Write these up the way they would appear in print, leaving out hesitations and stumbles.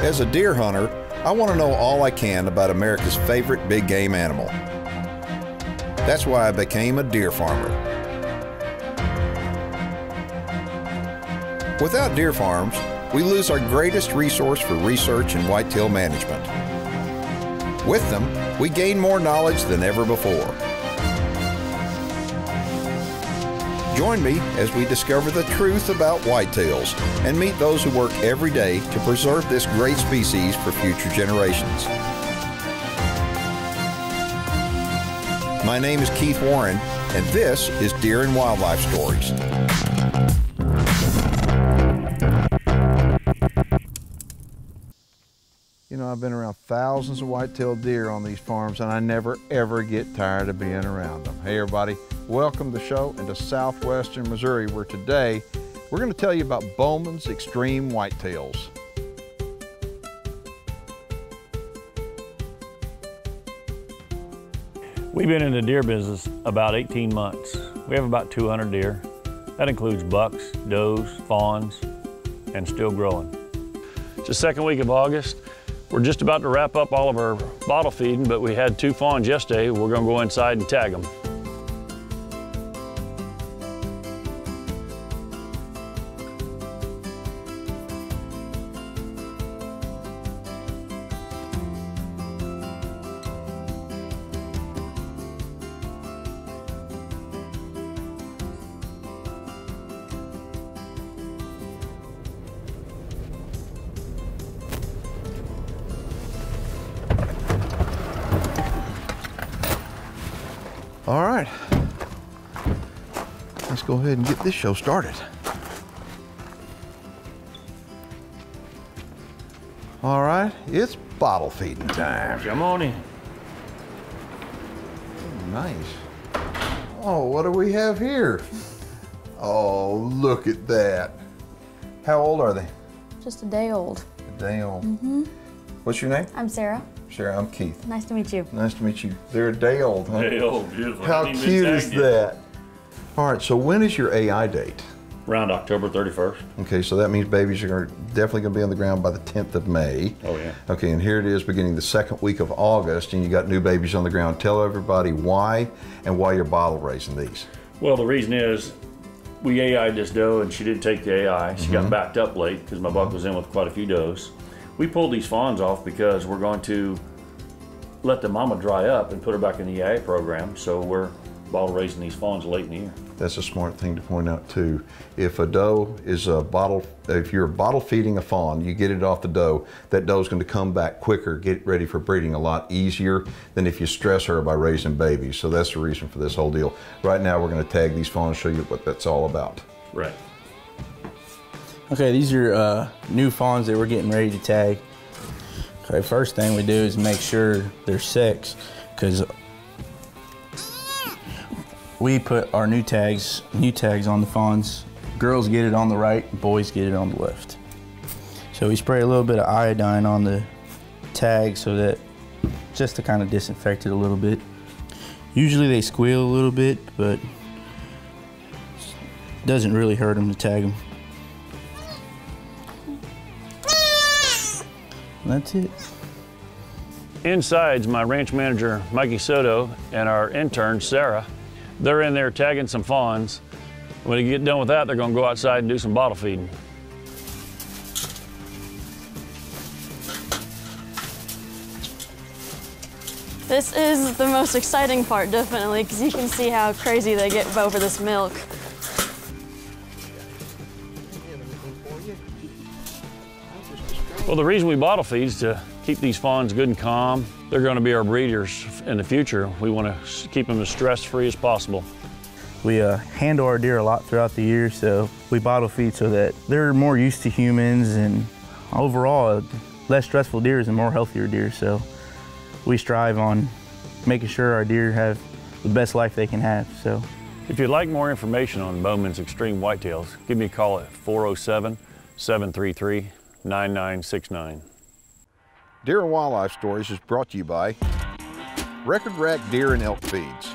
As a deer hunter, I want to know all I can about America's favorite big game animal. That's why I became a deer farmer. Without deer farms, we lose our greatest resource for research and whitetail management. With them, we gain more knowledge than ever before. Join me as we discover the truth about whitetails and meet those who work every day to preserve this great species for future generations. My name is Keith Warren, and this is Deer and Wildlife Stories. You know, I've been around thousands of white-tailed deer on these farms, and I never ever get tired of being around them. Hey everybody, welcome to the show into southwestern Missouri, where today we're going to tell you about Bowman's Xtreme Whitetails. We've been in the deer business about 18 months. We have about 200 deer. That includes bucks, does, fawns, and still growing. It's the second week of August. We're just about to wrap up all of our bottle feeding, but we had 2 fawns yesterday. We're gonna go inside and tag them. All right, let's go ahead and get this show started. All right, it's bottle feeding time. Come on in. Nice. Oh, what do we have here? Oh, look at that. How old are they? Just a day old. A day old. Mm-hmm. What's your name? I'm Sarah. Sarah, I'm Keith. Nice to meet you. Nice to meet you. They're a day old, huh? Day old, beautiful. How cute is that? All right, so when is your AI date? Around October 31st. Okay, so that means babies are definitely going to be on the ground by the 10th of May. Oh, yeah. Okay, and here it is beginning the second week of August, and you got new babies on the ground. Tell everybody why and why you're bottle raising these. Well, the reason is we AI'd this doe and she didn't take the AI. She got backed up late because my buck was in with quite a few does. We pulled these fawns off because we're going to let the mama dry up and put her back in the AI program. So we're bottle raising these fawns late in the year. That's a smart thing to point out too. If a doe is if you're bottle feeding a fawn, you get it off the doe, that doe's going to come back quicker, get ready for breeding a lot easier than if you stress her by raising babies. So that's the reason for this whole deal. Right now we're going to tag these fawns, show you what that's all about. Right. Okay, these are new fawns that we're getting ready to tag. Okay, first thing we do is make sure they're sex, because we put our new tags on the fawns. Girls get it on the right, boys get it on the left. So we spray a little bit of iodine on the tag so that, just to kind of disinfect it a little bit. Usually they squeal a little bit, but it doesn't really hurt them to tag them. That's it. Inside's my ranch manager, Mikey Soto, and our intern, Sarah. They're in there tagging some fawns. When they get done with that, they're gonna go outside and do some bottle feeding. This is the most exciting part, definitely, because you can see how crazy they get over this milk. Well, the reason we bottle feed is to keep these fawns good and calm. They're going to be our breeders in the future. We want to keep them as stress-free as possible. We handle our deer a lot throughout the year, so we bottle feed so that they're more used to humans, and overall, less stressful deer and more healthier deer. So we strive on making sure our deer have the best life they can have. So if you'd like more information on Bowman's Xtreme Whitetails, give me a call at 407-733-9969. Deer and Wildlife Stories is brought to you by Record Rack Deer and Elk Feeds,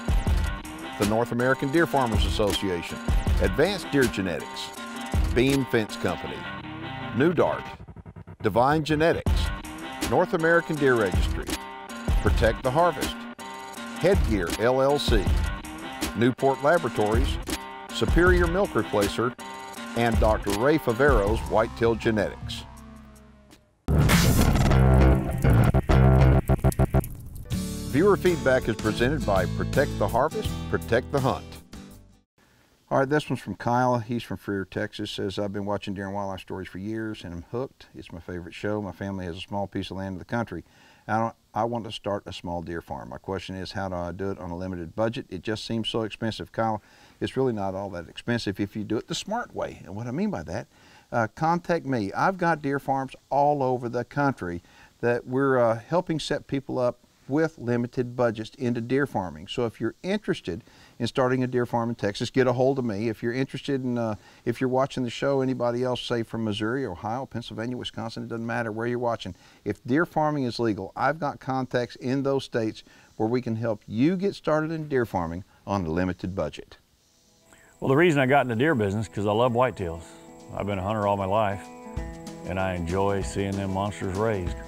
the North American Deer Farmers Association, Advanced Deer Genetics, Beam Fence Company, New Dart, Divine Genetics, North American Deer Registry, Protect the Harvest, Headgear LLC, Newport Laboratories, Superior Milk Replacer, and Dr. Ray Favero's Whitetail Genetics. Viewer feedback is presented by Protect the Harvest, Protect the Hunt. All right, this one's from Kyle. He's from Freer, Texas. Says, I've been watching Deer and Wildlife Stories for years and I'm hooked. It's my favorite show. My family has a small piece of land in the country. I want to start a small deer farm. My question is, how do I do it on a limited budget? It just seems so expensive. Kyle, it's really not all that expensive if you do it the smart way. And what I mean by that, contact me. I've got deer farms all over the country that we're helping set people up with limited budgets into deer farming. So if you're interested in starting a deer farm in Texas, get a hold of me. If you're interested in, if you're watching the show, anybody else, say from Missouri, Ohio, Pennsylvania, Wisconsin, it doesn't matter where you're watching. If deer farming is legal, I've got contacts in those states where we can help you get started in deer farming on a limited budget. Well, the reason I got in the deer business because I love whitetails. I've been a hunter all my life and I enjoy seeing them monsters raised.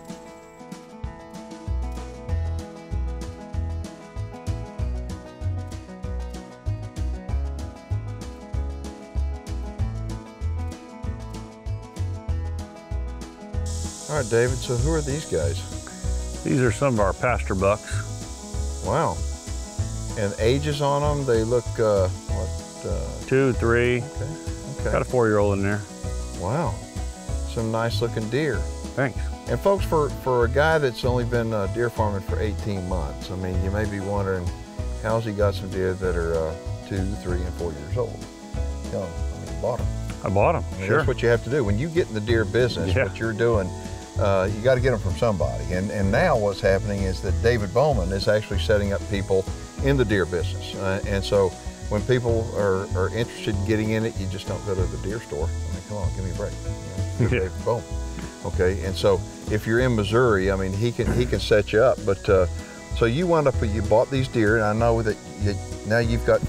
All right, David, so who are these guys? These are some of our pasture bucks. Wow. And ages on them, they look, 2, 3. Okay. Got a 4-year-old in there. Wow. Some nice looking deer. Thanks. And folks, for a guy that's only been deer farming for 18 months, I mean, you may be wondering, how's he got some deer that are 2, 3, and 4 years old? You know, I mean, you bought them. I bought them, I mean, sure. That's what you have to do. When you get in the deer business, what you're doing, you got to get them from somebody. And now what's happening is that David Bowman is actually setting up people in the deer business. And so when people are interested in getting in it, you just don't go to the deer store. I mean, come on, give me a break. You know, David Bowman. Okay, and so if you're in Missouri, I mean, he can set you up. But so you wound up, you bought these deer, and I know that now you've got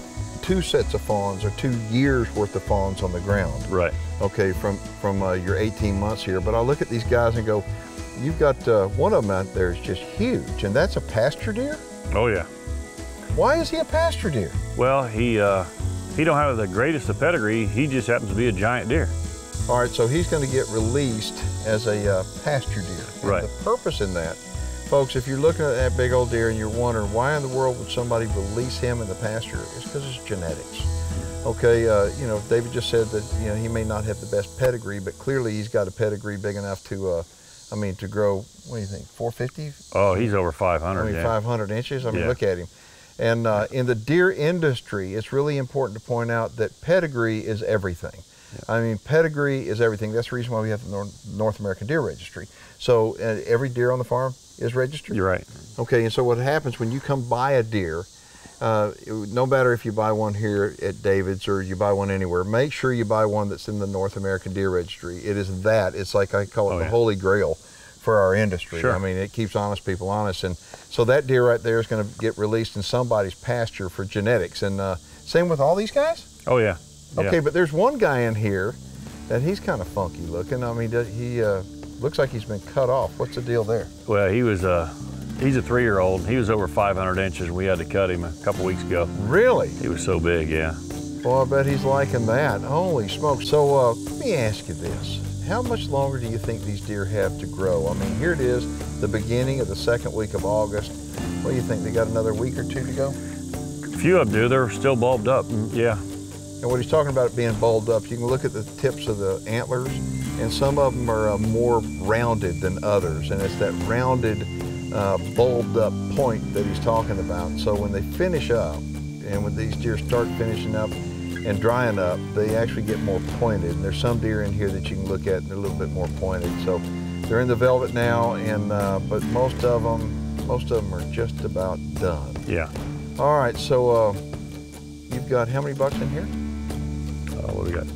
2 sets of fawns or 2 years worth of fawns on the ground. Right. Okay, from your 18 months here. But I look at these guys and go, you've got one of them out there is just huge, and that's a pasture deer? Oh yeah. Why is he a pasture deer? Well, he don't have the greatest of pedigree. He just happens to be a giant deer. All right, so he's going to get released as a pasture deer. And right. The purpose in that, folks, if you're looking at that big old deer and you're wondering why in the world would somebody release him in the pasture, it's because it's genetics. Okay, you know, David just said that, you know, he may not have the best pedigree, but clearly he's got a pedigree big enough to, I mean, to grow, what do you think, 450? Oh, he's over 500, I mean, yeah. 500 inches? I mean, look at him. And in the deer industry, it's really important to point out that pedigree is everything. Yeah. I mean, pedigree is everything. That's the reason why we have the North American Deer Registry. So every deer on the farm is registered? You're right. Okay, and so what happens when you come buy a deer, no matter if you buy one here at David's or you buy one anywhere, make sure you buy one that's in the North American Deer Registry. It is that. It's like I call it the holy grail for our industry. Sure. I mean, it keeps honest people honest. And so that deer right there is going to get released in somebody's pasture for genetics. And same with all these guys? Oh, yeah. Okay, but there's one guy in here that he's kind of funky looking. I mean, he looks like he's been cut off. What's the deal there? Well, he's a 3-year-old. He was over 500 inches. We had to cut him a couple weeks ago. Really? He was so big, yeah. Well, I bet he's liking that. Holy smokes. So let me ask you this. How much longer do you think these deer have to grow? I mean, here it is, the beginning of the 2nd week of August. What do you think? They got another week or 2 to go? A few of them do. They're still bulbed up, yeah. And what he's talking about it being bulbed up, you can look at the tips of the antlers, and some of them are more rounded than others. And it's that rounded, bulbed up point that he's talking about. So when they finish up, and when these deer start finishing up and drying up, they actually get more pointed. And there's some deer in here that you can look at and they're a little bit more pointed. So they're in the velvet now, and but most of them are just about done. Yeah. All right, so you've got how many bucks in here? What do we got?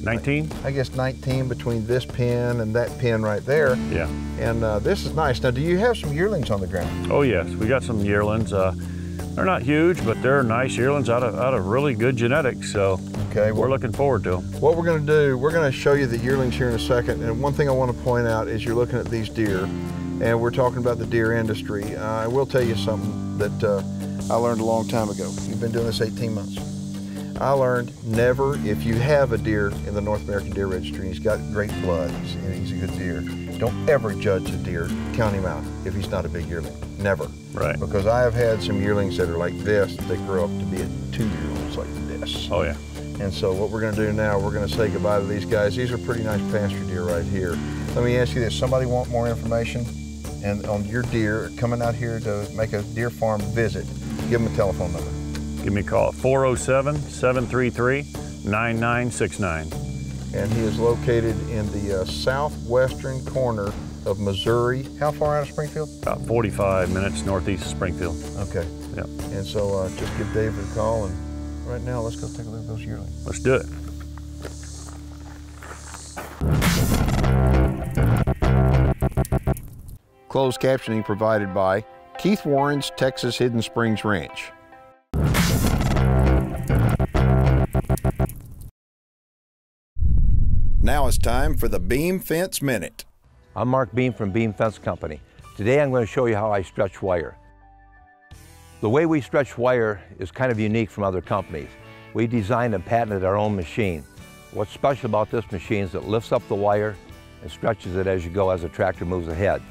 19? I guess 19 between this pin and that pin right there. Yeah. And this is nice. Now, do you have some yearlings on the ground? Oh yes, we got some yearlings. They're not huge, but they're nice yearlings out of really good genetics. So okay, we're looking forward to them. What we're going to do, we're going to show you the yearlings here in a second. And one thing I want to point out is you're looking at these deer, and we're talking about the deer industry. I will tell you something that I learned a long time ago. We've been doing this 18 months. I learned never, if you have a deer in the North American Deer Registry, he's got great blood, he's a good deer, don't ever judge a deer, count him out if he's not a big yearling, never. Right. Because I have had some yearlings that are like this, that grow up to be 2-year-olds like this. Oh yeah. And so what we're gonna do now, we're gonna say goodbye to these guys. These are pretty nice pasture deer right here. Let me ask you this, somebody want more information and on your deer coming out here to make a deer farm visit, give them a telephone number. Give me a call at 407-733-9969. And he is located in the southwestern corner of Missouri. How far out of Springfield? About 45 minutes northeast of Springfield. Okay. Yep. And so just give David a call, and right now let's go take a look at those yearlings. Let's do it. Closed captioning provided by Keith Warren's Texas Hidden Springs Ranch. Now it's time for the Beam Fence Minute. I'm Mark Beam from Beam Fence Company. Today I'm going to show you how I stretch wire. The way we stretch wire is kind of unique from other companies. We designed and patented our own machine. What's special about this machine is it lifts up the wire and stretches it as you go as the tractor moves ahead.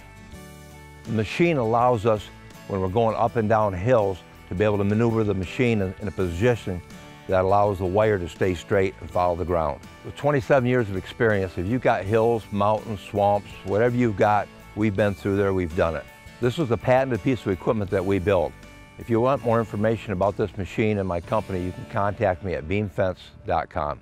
The machine allows us, when we're going up and down hills, to be able to maneuver the machine in a position that allows the wire to stay straight and follow the ground. With 27 years of experience, if you've got hills, mountains, swamps, whatever you've got, we've been through there, we've done it. This was a patented piece of equipment that we built. If you want more information about this machine and my company, you can contact me at beamfence.com.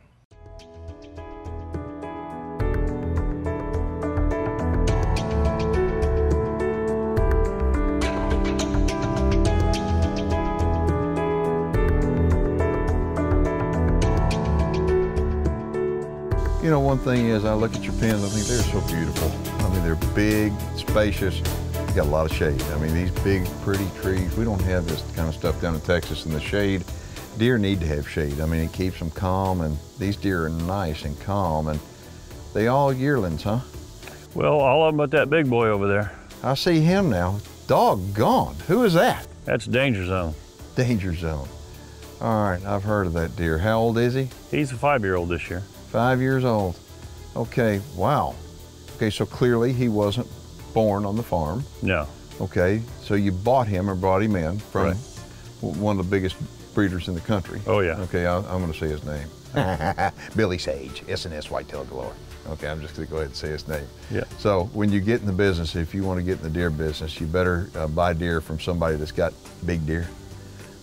You know, one thing is I look at your pens, I think they're so beautiful. I mean, they're big, spacious, you got a lot of shade. I mean, these big, pretty trees, we don't have this kind of stuff down in Texas. In the shade, deer need to have shade. I mean, it keeps them calm, and these deer are nice and calm, and they all yearlings, huh? Well, all of them but that big boy over there. I see him now. Doggone, who is that? That's Danger Zone. Danger Zone. All right, I've heard of that deer. How old is he? He's a 5-year-old this year. 5 years old. Okay, wow. Okay, so clearly he wasn't born on the farm. No. Okay, so you bought him or brought him in from one of the biggest breeders in the country. Oh yeah. Okay, I'm gonna say his name. Billy Sage, S&S Whitetail Galore. Okay, I'm just gonna go ahead and say his name. Yeah. So when you get in the business, if you wanna get in the deer business, you better buy deer from somebody that's got big deer.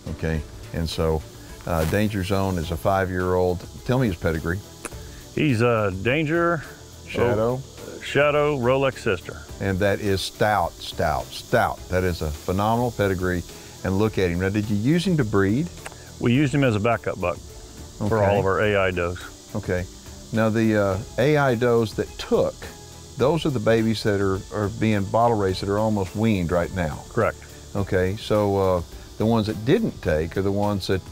Okay, and so Danger Zone is a 5-year-old. Tell me his pedigree. He's a Danger Shadow. Shadow Rolex sister. And that is stout. That is a phenomenal pedigree. And look at him. Now, did you use him to breed? We used him as a backup buck for all of our AI does. Okay. Now, the AI does that took, those are the babies that are being bottle raised that are almost weaned right now. Correct. Okay, so the ones that didn't take are the ones that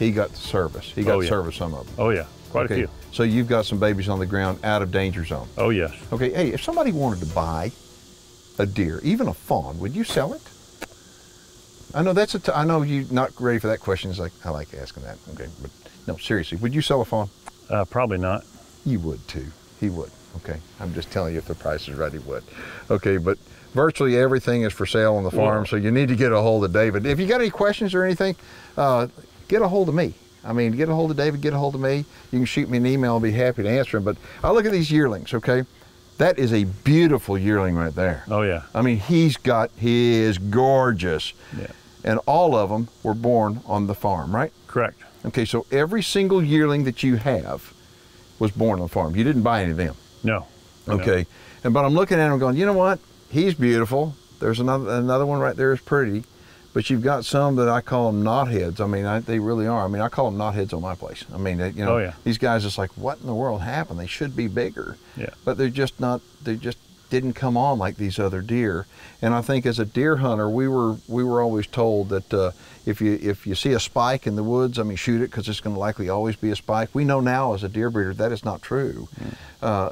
he got to service. He got to service some of them. Oh yeah, quite a few. So you've got some babies on the ground out of Danger Zone. Oh yes. Okay, hey, if somebody wanted to buy a deer, even a fawn, would you sell it? I know I know you're not ready for that question. It's like, I like asking that. Okay, but no, seriously, would you sell a fawn? Probably not. You would too. He would. Okay, I'm just telling you, if the price is right, he would. Okay, but virtually everything is for sale on the farm, so you need to get a hold of David. If you got any questions or anything, get a hold of me. I mean, get a hold of David, get a hold of me. You can shoot me an email, I'll be happy to answer them. But I look at these yearlings, okay? That is a beautiful yearling right there. Oh yeah. I mean, he is gorgeous. Yeah. And all of them were born on the farm, right? Correct. Okay, so every single yearling that you have was born on the farm. You didn't buy any of them. No. Okay, but I'm looking at him going, you know what? He's beautiful. There's another one right there is pretty. But you've got some that I call them knotheads. I mean, they really are. I mean, I call them knotheads on my place. I mean, you know, these guys, it's like, what in the world happened? They should be bigger. Yeah. But they're just not. They're just didn't come on like these other deer. And I think as a deer hunter, we were always told that if you see a spike in the woods, I mean, shoot it, because it's going to likely always be a spike. We know now as a deer breeder that is not true.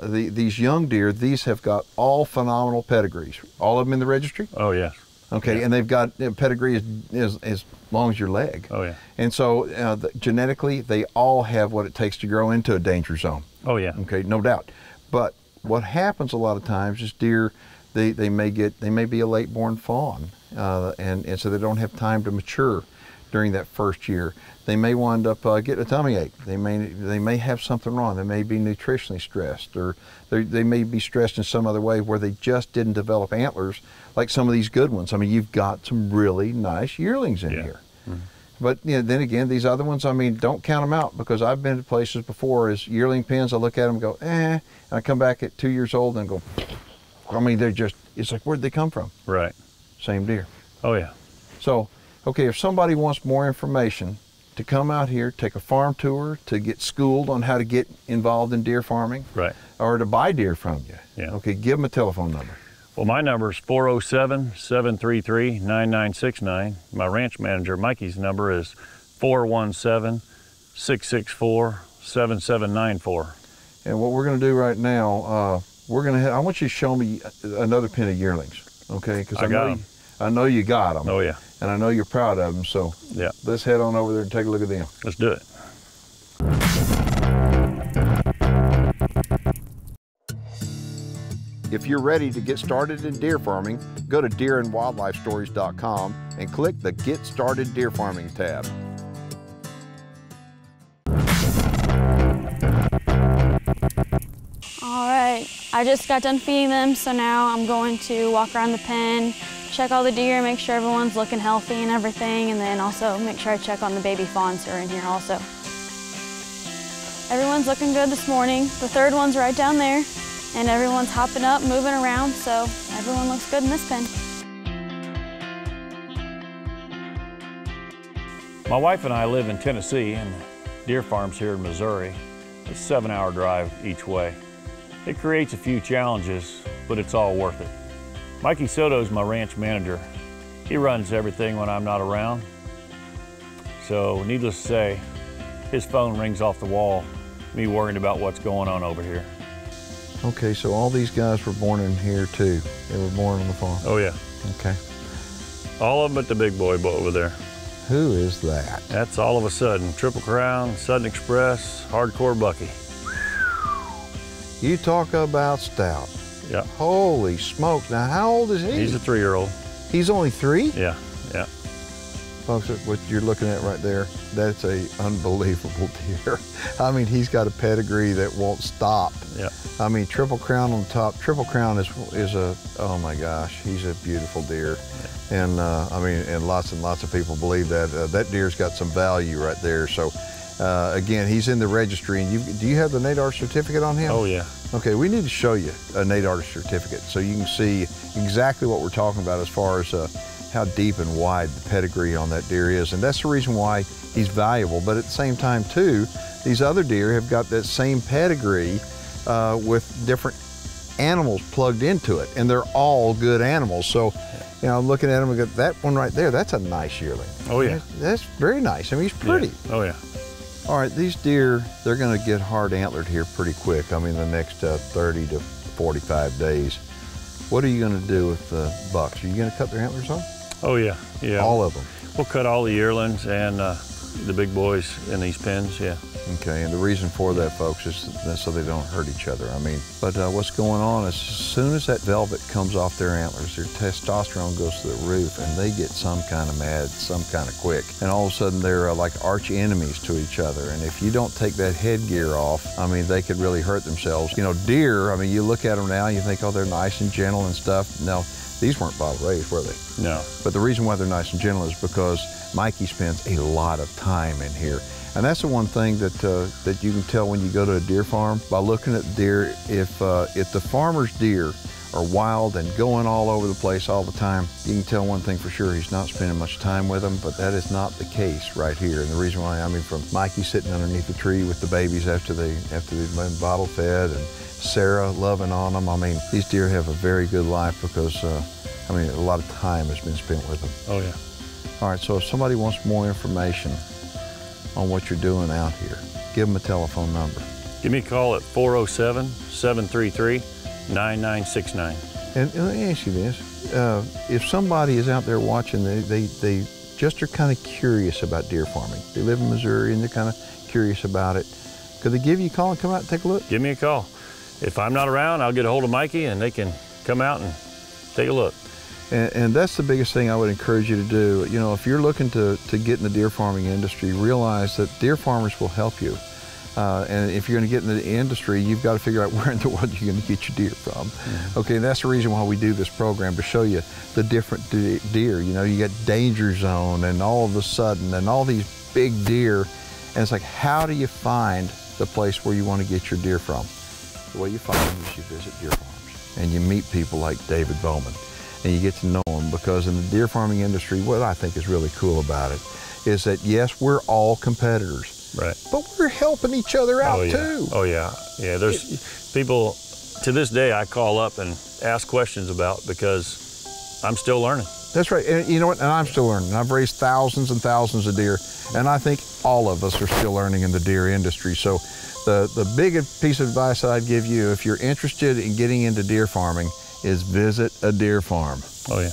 These young deer, these have got all phenomenal pedigrees. All of them in the registry? Oh, yes. Okay, yeah. And they've got pedigree as long as your leg. Oh, yeah. And so genetically, they all have what it takes to grow into a danger zone. Oh, yeah. Okay, no doubt. But what happens a lot of times is deer, they may be a late born fawn, and so they don't have time to mature during that first year. They may wind up getting a tummy ache. They may have something wrong. They may be nutritionally stressed, or they may be stressed in some other way where they just didn't develop antlers like some of these good ones. I mean, you've got some really nice yearlings in here. Mm-hmm. But then again, these other ones, I mean, don't count them out, because I've been to places before as yearling pens, I look at them and go, and I come back at 2 years old and go, I mean, it's like, where'd they come from? Right. Same deer. Oh, yeah. So, okay, if somebody wants more information, to come out here, take a farm tour, to get schooled on how to get involved in deer farming, right, or to buy deer from you, yeah. Okay, give them a telephone number. Well, my number is 407-733-9969. My ranch manager, Mikey's number is 417-664-7794. And what we're going to do right now, I want you to show me another pen of yearlings, okay? Because I know you got them. Oh, yeah. And I know you're proud of them, so yeah. Let's head on over there and take a look at them. Let's do it. If you're ready to get started in deer farming, go to deerandwildlifestories.com and click the Get Started Deer Farming tab. All right, I just got done feeding them, so now I'm going to walk around the pen, check all the deer, make sure everyone's looking healthy and everything, and then also make sure I check on the baby fawns who are in here also. Everyone's looking good this morning. The third one's right down there, and everyone's hopping up, moving around, so everyone looks good in this pen. My wife and I live in Tennessee, and deer farms here in Missouri. It's a 7-hour drive each way. It creates a few challenges, but it's all worth it. Mikey Soto's my ranch manager. He runs everything when I'm not around. So needless to say, his phone rings off the wall, me worrying about what's going on over here. Okay, so all these guys were born in here too. They were born on the farm. Oh yeah. Okay. All of them but the big boy over there. Who is that? That's All of a Sudden. Triple Crown, Sudden Express, Hardcore Bucky. You talk about stout. Yeah. Holy smokes. Now, how old is he? He's a 3-year-old. He's only 3? Yeah, yeah. Folks, what you're looking at right there, that's a unbelievable deer. I mean, he's got a pedigree that won't stop. Yeah. I mean, Triple Crown on top. Triple Crown is a, oh my gosh, he's a beautiful deer. Yeah. And I mean, and lots of people believe that. That deer's got some value right there. So again, he's in the registry. And do you have the NADAR certificate on him? Oh yeah. Okay, we need to show you a NADAR certificate so you can see exactly what we're talking about as far as how deep and wide the pedigree on that deer is. And that's the reason why he's valuable. But at the same time too, these other deer have got that same pedigree with different animals plugged into it, and they're all good animals. So, you know, looking at them, we got that one right there, that's a nice yearling. Oh yeah. That's very nice. I mean, he's pretty. Yeah. Oh yeah. All right, these deer, they're gonna get hard antlered here pretty quick. I mean, the next 30 to 45 days. What are you gonna do with the bucks? Are you gonna cut their antlers off? Oh yeah, yeah. All of them? We'll cut all the yearlings and the big boys in these pens, yeah. Okay, and the reason for that, folks, is so they don't hurt each other. I mean, but what's going on is as soon as that velvet comes off their antlers, their testosterone goes to the roof, and they get some kind of mad, some kind of quick. And all of a sudden, they're like arch enemies to each other. And if you don't take that headgear off, I mean, they could really hurt themselves. You know, deer, I mean, you look at them now, you think, oh, they're nice and gentle and stuff. No, these weren't bottle raised, were they? No. But the reason why they're nice and gentle is because Mikey spends a lot of time in here. And that's the one thing that that you can tell when you go to a deer farm by looking at the deer. If the farmer's deer are wild and going all over the place all the time, you can tell one thing for sure, he's not spending much time with them, but that is not the case right here. And the reason why, I mean, from Mikey sitting underneath the tree with the babies after they've been bottle fed, and Sarah loving on them. I mean, these deer have a very good life because, I mean, a lot of time has been spent with them. Oh yeah. All right, so if somebody wants more information on what you're doing out here, give them a telephone number. Give me a call at 407-733-9969. And let me ask you this, if somebody is out there watching, they just are kind of curious about deer farming. They live in Missouri and they're kind of curious about it. Could they give you a call and come out and take a look? Give me a call. If I'm not around, I'll get a hold of Mikey and they can come out and take a look. And that's the biggest thing I would encourage you to do. You know, if you're looking to get in the deer farming industry, realize that deer farmers will help you. And if you're going to get into the industry, you've got to figure out where in the world you're going to get your deer from. Mm-hmm. Okay, and that's the reason why we do this program, to show you the different deer. You know, you got danger zone and all of a sudden, and all these big deer. And it's like, how do you find the place where you want to get your deer from? The way you find them is you visit deer farms. And you meet people like David Bowman. And you get to know them, because in the deer farming industry, what I think is really cool about it is that, yes, we're all competitors. Right. But we're helping each other out too. Oh yeah, yeah. There's people, to this day, I call up and ask questions about, because I'm still learning. That's right, and you know what, and I'm still learning. I've raised thousands and thousands of deer, and I think all of us are still learning in the deer industry. So the big piece of advice that I'd give you, if you're interested in getting into deer farming, is visit a deer farm. Oh yeah.